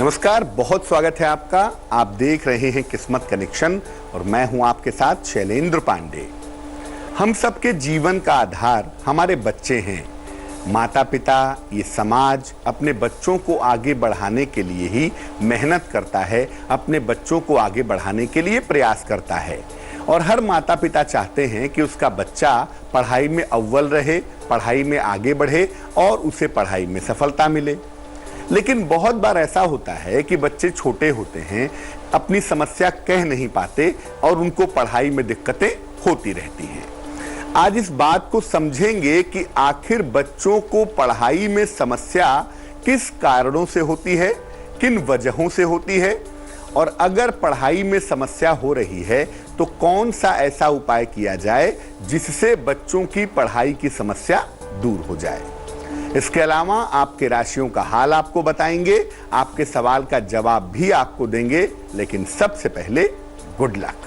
नमस्कार, बहुत स्वागत है आपका। आप देख रहे हैं किस्मत कनेक्शन और मैं हूं आपके साथ शैलेंद्र पांडे। हम सबके जीवन का आधार हमारे बच्चे हैं। माता पिता, ये समाज अपने बच्चों को आगे बढ़ाने के लिए ही मेहनत करता है, अपने बच्चों को आगे बढ़ाने के लिए प्रयास करता है। और हर माता पिता चाहते हैं कि उसका बच्चा पढ़ाई में अव्वल रहे, पढ़ाई में आगे बढ़े और उसे पढ़ाई में सफलता मिले। लेकिन बहुत बार ऐसा होता है कि बच्चे छोटे होते हैं, अपनी समस्या कह नहीं पाते और उनको पढ़ाई में दिक्कतें होती रहती हैं। आज इस बात को समझेंगे कि आखिर बच्चों को पढ़ाई में समस्या किस कारणों से होती है, किन वजहों से होती है, और अगर पढ़ाई में समस्या हो रही है तो कौन सा ऐसा उपाय किया जाए जिससे बच्चों की पढ़ाई की समस्या दूर हो जाए। इसके अलावा आपके राशियों का हाल आपको बताएंगे, आपके सवाल का जवाब भी आपको देंगे। लेकिन सबसे पहले गुड लक।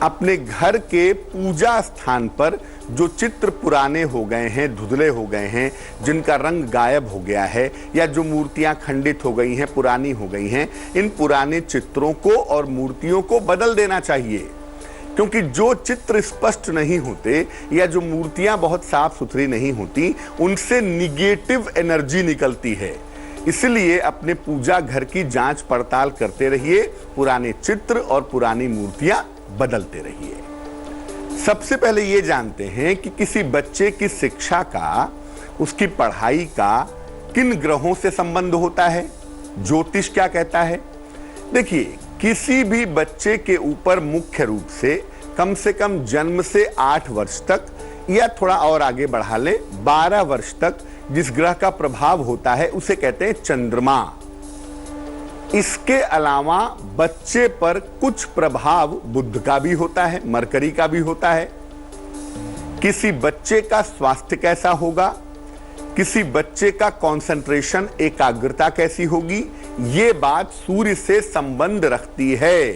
अपने घर के पूजा स्थान पर जो चित्र पुराने हो गए हैं, धुंधले हो गए हैं, जिनका रंग गायब हो गया है या जो मूर्तियां खंडित हो गई हैं, पुरानी हो गई हैं, इन पुराने चित्रों को और मूर्तियों को बदल देना चाहिए। क्योंकि जो चित्र स्पष्ट नहीं होते या जो मूर्तियां बहुत साफ सुथरी नहीं होती, उनसे निगेटिव एनर्जी निकलती है। इसलिए अपने पूजा घर की जांच पड़ताल करते रहिए, पुराने चित्र और पुरानी मूर्तियां बदलते रहिए। सबसे पहले ये जानते हैं कि किसी बच्चे की शिक्षा का, उसकी पढ़ाई का किन ग्रहों से संबंध होता है, ज्योतिष क्या कहता है। देखिए, किसी भी बच्चे के ऊपर मुख्य रूप से कम जन्म से 8 वर्ष तक या थोड़ा और आगे बढ़ा ले 12 वर्ष तक जिस ग्रह का प्रभाव होता है उसे कहते हैं चंद्रमा। इसके अलावा बच्चे पर कुछ प्रभाव बुध का भी होता है, मरकरी का भी होता है। किसी बच्चे का स्वास्थ्य कैसा होगा, किसी बच्चे का कंसंट्रेशन, एकाग्रता कैसी होगी, ये बात सूर्य से संबंध रखती है।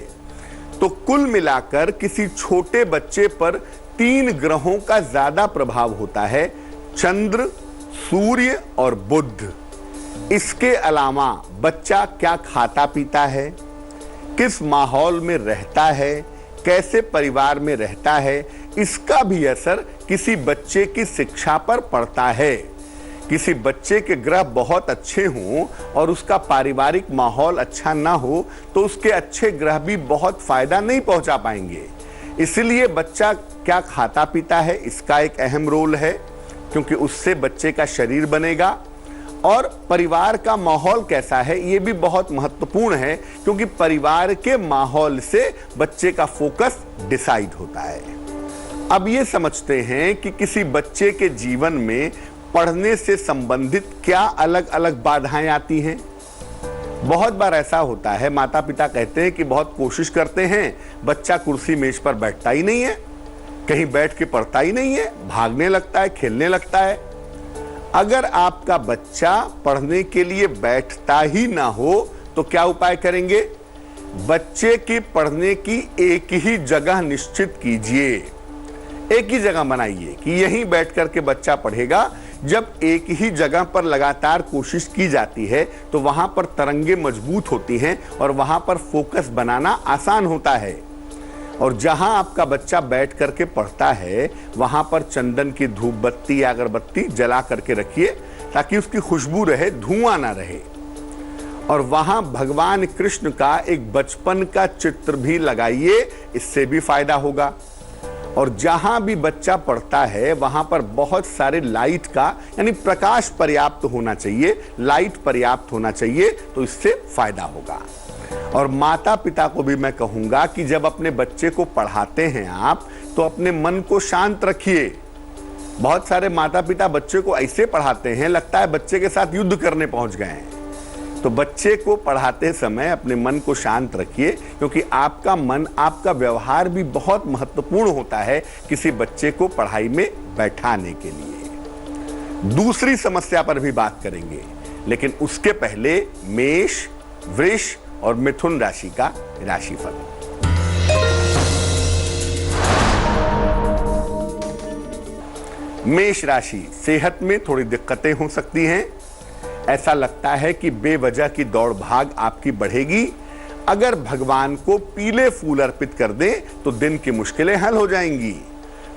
तो कुल मिलाकर किसी छोटे बच्चे पर 3 ग्रहों का ज्यादा प्रभाव होता है, चंद्र, सूर्य और बुध। इसके अलावा बच्चा क्या खाता पीता है, किस माहौल में रहता है, कैसे परिवार में रहता है, इसका भी असर किसी बच्चे की शिक्षा पर पड़ता है। किसी बच्चे के ग्रह बहुत अच्छे हों और उसका पारिवारिक माहौल अच्छा ना हो तो उसके अच्छे ग्रह भी बहुत फायदा नहीं पहुंचा पाएंगे। इसलिए बच्चा क्या खाता पीता है, इसका एक अहम रोल है, क्योंकि उससे बच्चे का शरीर बनेगा। और परिवार का माहौल कैसा है, ये भी बहुत महत्वपूर्ण है, क्योंकि परिवार के माहौल से बच्चे का फोकस डिसाइड होता है। अब ये समझते हैं कि किसी बच्चे के जीवन में पढ़ने से संबंधित क्या अलग अलग बाधाएं आती हैं। बहुत बार ऐसा होता है, माता पिता कहते हैं कि बहुत कोशिश करते हैं, बच्चा कुर्सी मेज पर बैठता ही नहीं है, कहीं बैठ के पढ़ता ही नहीं है, भागने लगता है, खेलने लगता है। अगर आपका बच्चा पढ़ने के लिए बैठता ही ना हो तो क्या उपाय करेंगे? बच्चे की पढ़ने की एक ही जगह निश्चित कीजिए, एक ही जगह बनाइए कि यहीं बैठ करके बच्चा पढ़ेगा। जब एक ही जगह पर लगातार कोशिश की जाती है तो वहां पर तरंगे मजबूत होती हैं और वहां पर फोकस बनाना आसान होता है। और जहां आपका बच्चा बैठ करके पढ़ता है वहां पर चंदन की धूप बत्ती या अगरबत्ती जला करके रखिए ताकि उसकी खुशबू रहे, धुआं ना रहे। और वहां भगवान कृष्ण का एक बचपन का चित्र भी लगाइए, इससे भी फायदा होगा। और जहां भी बच्चा पढ़ता है वहां पर बहुत सारे लाइट का, यानी प्रकाश पर्याप्त होना चाहिए, लाइट पर्याप्त होना चाहिए, तो इससे फायदा होगा। और माता पिता को भी मैं कहूंगा कि जब अपने बच्चे को पढ़ाते हैं आप, तो अपने मन को शांत रखिए। बहुत सारे माता पिता बच्चे को ऐसे पढ़ाते हैं, लगता है बच्चे के साथ युद्ध करने पहुंच गए हैं। तो बच्चे को पढ़ाते समय अपने मन को शांत रखिए, क्योंकि आपका मन, आपका व्यवहार भी बहुत महत्वपूर्ण होता है किसी बच्चे को पढ़ाई में बैठाने के लिए। दूसरी समस्या पर भी बात करेंगे, लेकिन उसके पहले मेष, वृष और मिथुन राशि का राशिफल। मेष राशि, सेहत में थोड़ी दिक्कतें हो सकती हैं। ऐसा लगता है कि बेवजह की दौड़ भाग आपकी बढ़ेगी। अगर भगवान को पीले फूल अर्पित कर दें तो दिन की मुश्किलें हल हो जाएंगी।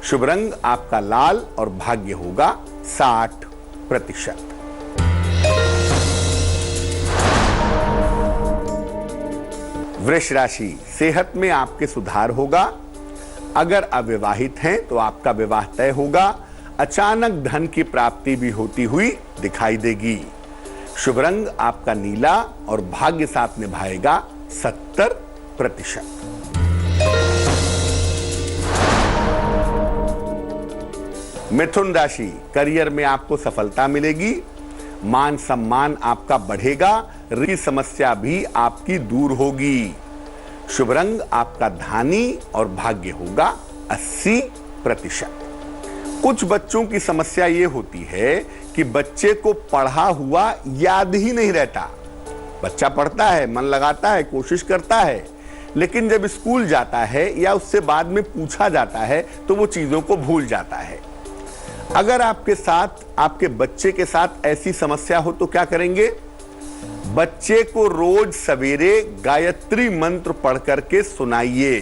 शुभ रंग आपका लाल और भाग्य होगा 60%। वृष राशि, सेहत में आपके सुधार होगा। अगर अविवाहित हैं तो आपका विवाह तय होगा। अचानक धन की प्राप्ति भी होती हुई दिखाई देगी। शुभ रंग आपका नीला और भाग्य साथ निभाएगा 70%। मिथुन राशि, करियर में आपको सफलता मिलेगी। मान सम्मान आपका बढ़ेगा। ऋण समस्या भी आपकी दूर होगी। शुभ रंग आपका धानी और भाग्य होगा 80%। कुछ बच्चों की समस्या ये होती है कि बच्चे को पढ़ा हुआ याद ही नहीं रहता। बच्चा पढ़ता है, मन लगाता है, कोशिश करता है, लेकिन जब स्कूल जाता है या उससे बाद में पूछा जाता है तो वो चीजों को भूल जाता है। अगर आपके बच्चे के साथ ऐसी समस्या हो तो क्या करेंगे? बच्चे को रोज सवेरे गायत्री मंत्र पढ़ करके सुनाइए।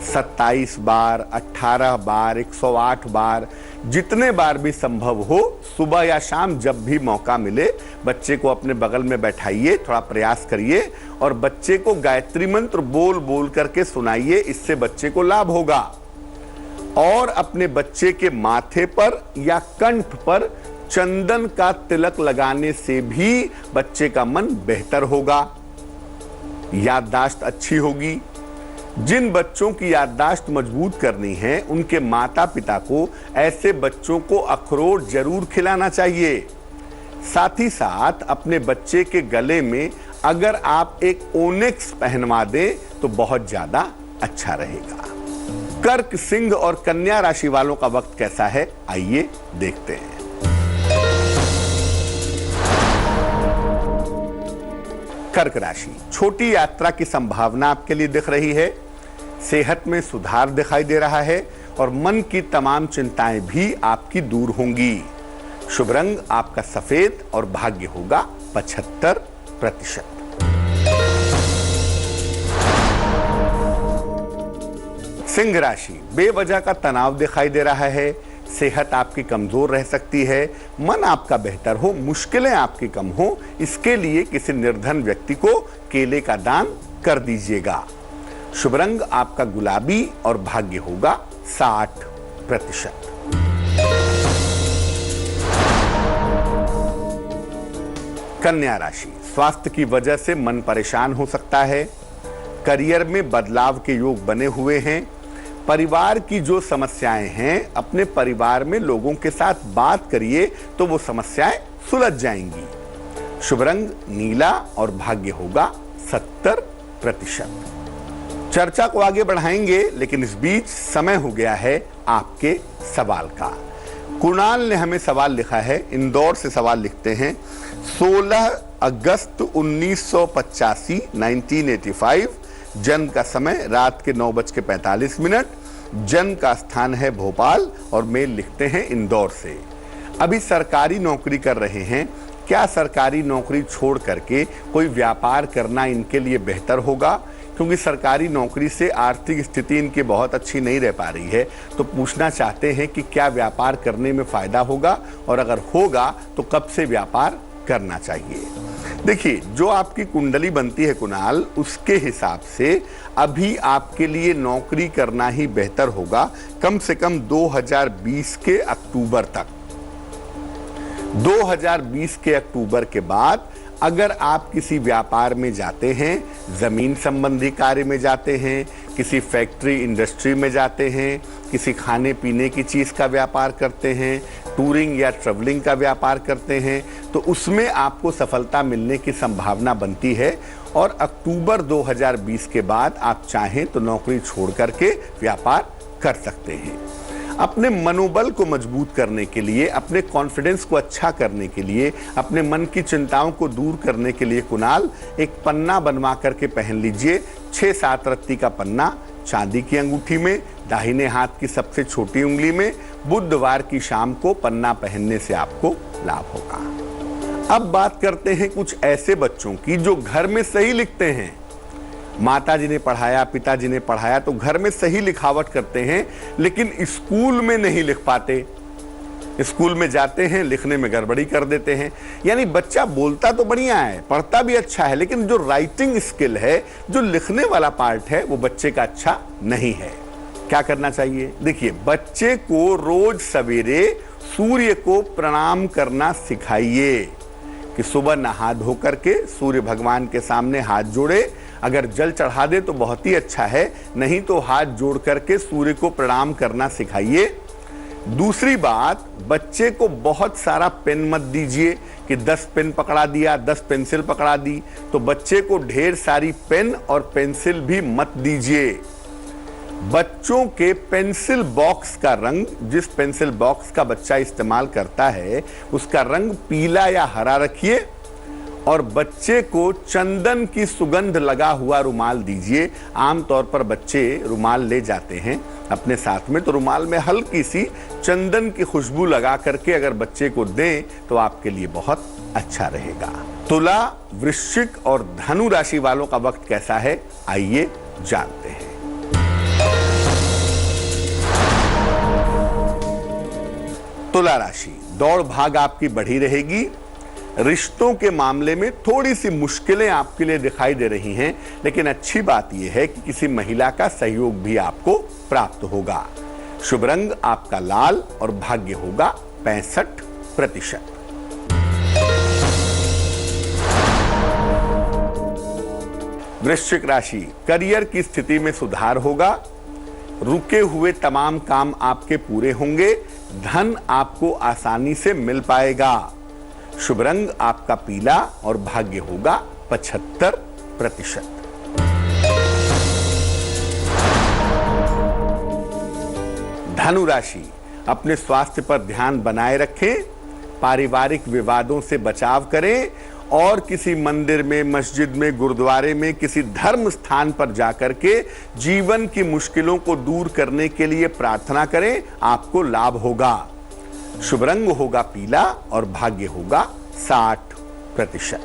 27 बार, 18 बार, 108 बार, जितने बार भी संभव हो, सुबह या शाम जब भी मौका मिले बच्चे को अपने बगल में बैठाइए, थोड़ा प्रयास करिए और बच्चे को गायत्री मंत्र बोल बोल करके सुनाइए। इससे बच्चे को लाभ होगा। और अपने बच्चे के माथे पर या कंठ पर चंदन का तिलक लगाने से भी बच्चे का मन बेहतर होगा। याददाश्त अच्छी होगी। जिन बच्चों की याददाश्त मजबूत करनी है उनके माता पिता को ऐसे बच्चों को अखरोट जरूर खिलाना चाहिए। साथ ही साथ अपने बच्चे के गले में अगर आप एक ओनिक्स पहनवा दें तो बहुत ज्यादा अच्छा रहेगा। कर्क, सिंह और कन्या राशि वालों का वक्त कैसा है, आइए देखते हैं। कर्क राशि, छोटी यात्रा की संभावना आपके लिए दिख रही है। सेहत में सुधार दिखाई दे रहा है और मन की तमाम चिंताएं भी आपकी दूर होंगी। शुभ रंग आपका सफेद और भाग्य होगा 75%। सिंह राशि, बेवजह का तनाव दिखाई दे रहा है। सेहत आपकी कमजोर रह सकती है। मन आपका बेहतर हो, मुश्किलें आपकी कम हो, इसके लिए किसी निर्धन व्यक्ति को केले का दान कर दीजिएगा। शुभ रंग आपका गुलाबी और भाग्य होगा 60%। कन्या राशि, स्वास्थ्य की वजह से मन परेशान हो सकता है। करियर में बदलाव के योग बने हुए हैं। परिवार की जो समस्याएं हैं, अपने परिवार में लोगों के साथ बात करिए तो वो समस्याएं सुलझ जाएंगी। शुभ रंग नीला और भाग्य होगा 70%। चर्चा को आगे बढ़ाएंगे, लेकिन इस बीच समय हो गया है आपके सवाल का। कुणाल ने हमें सवाल लिखा है, इंदौर से सवाल लिखते हैं। 16 अगस्त 1985 1985, जन्म का समय रात के 9:45, जन्म का स्थान है भोपाल और मेल लिखते हैं इंदौर से। अभी सरकारी नौकरी कर रहे हैं। क्या सरकारी नौकरी छोड़ करके कोई व्यापार करना इनके लिए बेहतर होगा? क्योंकि सरकारी नौकरी से आर्थिक स्थिति इनकी बहुत अच्छी नहीं रह पा रही है, तो पूछना चाहते हैं कि क्या व्यापार करने में फायदा होगा और अगर होगा तो कब से व्यापार करना चाहिए। देखिए, जो आपकी कुंडली बनती है कुणाल, उसके हिसाब से अभी आपके लिए नौकरी करना ही बेहतर होगा, कम से कम 2020 के अक्टूबर तक। 2020 के अक्टूबर के बाद अगर आप किसी व्यापार में जाते हैं, जमीन संबंधी कार्य में जाते हैं, किसी फैक्ट्री इंडस्ट्री में जाते हैं, किसी खाने पीने की चीज का व्यापार करते हैं, टूरिंग या ट्रैवलिंग का व्यापार करते हैं, तो उसमें आपको सफलता मिलने की संभावना बनती है। और अक्टूबर 2020 के बाद आप चाहें तो नौकरी छोड़ करके व्यापार कर सकते हैं। अपने मनोबल को मजबूत करने के लिए, अपने कॉन्फिडेंस को अच्छा करने के लिए, अपने मन की चिंताओं को दूर करने के लिए कुणाल एक पन्ना बनवा करके पहन लीजिए। 6-7 रत्ती का पन्ना चांदी की अंगूठी में, दाहिने हाथ की सबसे छोटी उंगली में। बुधवार की शाम को पन्ना पहनने से आपको लाभ होगा। अब बात करते हैं कुछ ऐसे बच्चों की जो घर में सही लिखते हैं। माताजी ने पढ़ाया, पिताजी ने पढ़ाया तो घर में सही लिखावट करते हैं, लेकिन स्कूल में नहीं लिख पाते। स्कूल में जाते हैं, लिखने में गड़बड़ी कर देते हैं। यानी बच्चा बोलता तो बढ़िया है, पढ़ता भी अच्छा है, लेकिन जो राइटिंग स्किल है, जो लिखने वाला पार्ट है, वो बच्चे का अच्छा नहीं है। क्या करना चाहिए? देखिए, बच्चे को रोज सवेरे सूर्य को प्रणाम करना सिखाइए कि सुबह नहा धो करके सूर्य भगवान के सामने हाथ जोड़े। अगर जल चढ़ा दे तो बहुत ही अच्छा है, नहीं तो हाथ जोड़ करके सूर्य को प्रणाम करना सिखाइए। दूसरी बात, बच्चे को बहुत सारा पेन मत दीजिए कि 10 पेन पकड़ा दिया, 10 पेंसिल पकड़ा दी। तो बच्चे को ढेर सारी पेन और पेंसिल भी मत दीजिए। बच्चों के पेंसिल बॉक्स का रंग, जिस पेंसिल बॉक्स का बच्चा इस्तेमाल करता है, उसका रंग पीला या हरा रखिए। और बच्चे को चंदन की सुगंध लगा हुआ रुमाल दीजिए। आमतौर पर बच्चे रुमाल ले जाते हैं अपने साथ में, तो रुमाल में हल्की सी चंदन की खुशबू लगा करके अगर बच्चे को दें तो आपके लिए बहुत अच्छा रहेगा। तुला, वृश्चिक और धनु राशि वालों का वक्त कैसा है, आइए जानते हैं। तुला राशि, दौड़ भाग आपकी बढ़ी रहेगी। रिश्तों के मामले में थोड़ी सी मुश्किलें आपके लिए दिखाई दे रही हैं, लेकिन अच्छी बात यह है कि किसी महिला का सहयोग भी आपको प्राप्त होगा। शुभ रंग आपका लाल और भाग्य होगा 65%। वृश्चिक राशि, करियर की स्थिति में सुधार होगा। रुके हुए तमाम काम आपके पूरे होंगे। धन आपको आसानी से मिल पाएगा। शुभ रंग आपका पीला और भाग्य होगा 75%। धनु राशि, अपने स्वास्थ्य पर ध्यान बनाए रखें। पारिवारिक विवादों से बचाव करें और किसी मंदिर में, मस्जिद में, गुरुद्वारे में, किसी धर्म स्थान पर जाकर के जीवन की मुश्किलों को दूर करने के लिए प्रार्थना करें, आपको लाभ होगा। शुभ रंग होगा पीला और भाग्य होगा 60%।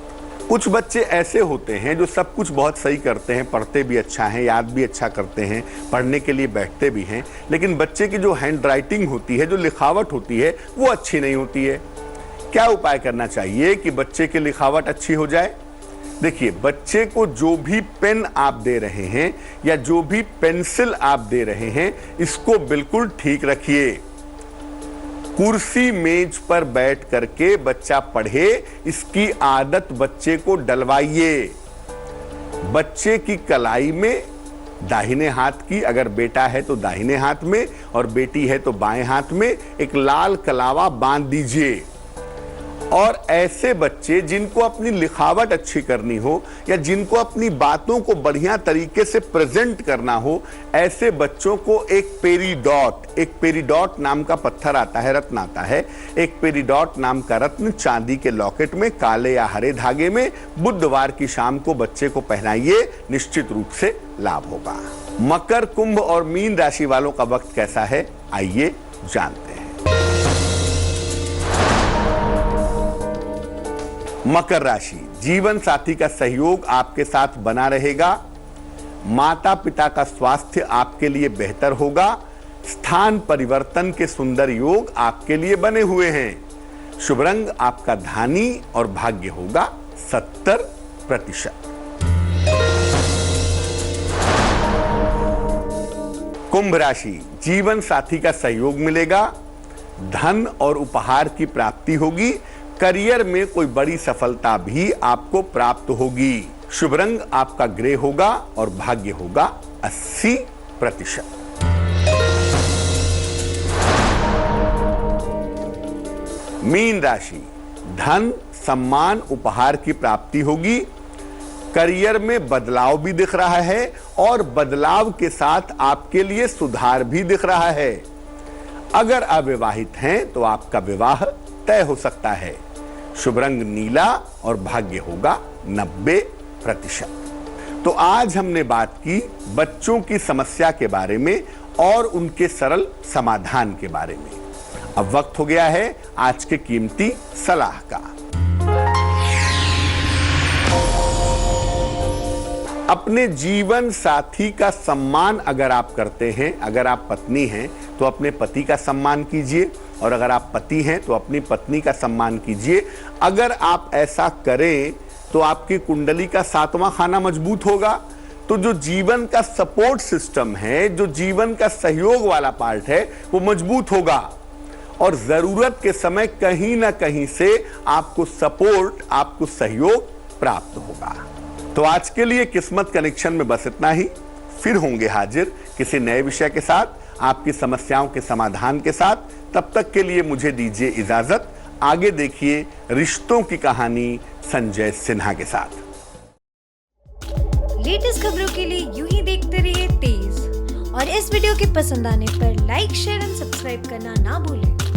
कुछ बच्चे ऐसे होते हैं जो सब कुछ बहुत सही करते हैं, पढ़ते भी अच्छा हैं, याद भी अच्छा करते हैं, पढ़ने के लिए बैठते भी हैं, लेकिन बच्चे की जो हैंड राइटिंग होती है, जो लिखावट होती है, वो अच्छी नहीं होती है। क्या उपाय करना चाहिए कि बच्चे की लिखावट अच्छी हो जाए? देखिए, बच्चे को जो भी पेन आप दे रहे हैं या जो भी पेंसिल आप दे रहे हैं, इसको बिल्कुल ठीक रखिए। कुर्सी मेज पर बैठ करके बच्चा पढ़े, इसकी आदत बच्चे को डलवाइए। बच्चे की कलाई में दाहिने हाथ की, अगर बेटा है तो दाहिने हाथ में और बेटी है तो बाएं हाथ में, एक लाल कलावा बांध दीजिए। और ऐसे बच्चे जिनको अपनी लिखावट अच्छी करनी हो या जिनको अपनी बातों को बढ़िया तरीके से प्रेजेंट करना हो, ऐसे बच्चों को एक पेरीडॉट नाम का पत्थर आता है, रत्न आता है, एक पेरीडॉट नाम का रत्न चांदी के लॉकेट में काले या हरे धागे में बुधवार की शाम को बच्चे को पहनाइए, निश्चित रूप से लाभ होगा। मकर, कुंभ और मीन राशि वालों का वक्त कैसा है, आइए जानते हैं। मकर राशि, जीवन साथी का सहयोग आपके साथ बना रहेगा। माता पिता का स्वास्थ्य आपके लिए बेहतर होगा। स्थान परिवर्तन के सुंदर योग आपके लिए बने हुए हैं। शुभ रंग आपका धानी और भाग्य होगा 70%। कुंभ राशि, जीवन साथी का सहयोग मिलेगा। धन और उपहार की प्राप्ति होगी। करियर में कोई बड़ी सफलता भी आपको प्राप्त होगी। शुभ रंग आपका ग्रे होगा और भाग्य होगा 80%। मीन राशि, धन, सम्मान, उपहार की प्राप्ति होगी। करियर में बदलाव भी दिख रहा है और बदलाव के साथ आपके लिए सुधार भी दिख रहा है। अगर अविवाहित हैं तो आपका विवाह तय हो सकता है। शुभ रंग नीला और भाग्य होगा 90%। तो आज हमने बात की बच्चों की समस्या के बारे में और उनके सरल समाधान के बारे में। अब वक्त हो गया है आज के कीमती सलाह का। अपने जीवन साथी का सम्मान अगर आप करते हैं, अगर आप पत्नी हैं तो अपने पति का सम्मान कीजिए, और अगर आप पति हैं तो अपनी पत्नी का सम्मान कीजिए। अगर आप ऐसा करें तो आपकी कुंडली का 7वां खाना मजबूत होगा। तो जो जीवन का सपोर्ट सिस्टम है, जो जीवन का सहयोग वाला पार्ट है, वो मजबूत होगा और जरूरत के समय कहीं ना कहीं से आपको सपोर्ट, आपको सहयोग प्राप्त होगा। तो आज के लिए किस्मत कनेक्शन में बस इतना ही। फिर होंगे हाजिर किसी नए विषय के साथ, आपकी समस्याओं के समाधान के साथ। तब तक के लिए मुझे दीजिए इजाजत। आगे देखिए रिश्तों की कहानी संजय सिन्हा के साथ। लेटेस्ट खबरों के लिए यूं ही देखते रहिए तेज, और इस वीडियो के पसंद आने पर लाइक, शेयर एंड सब्सक्राइब करना ना भूलें।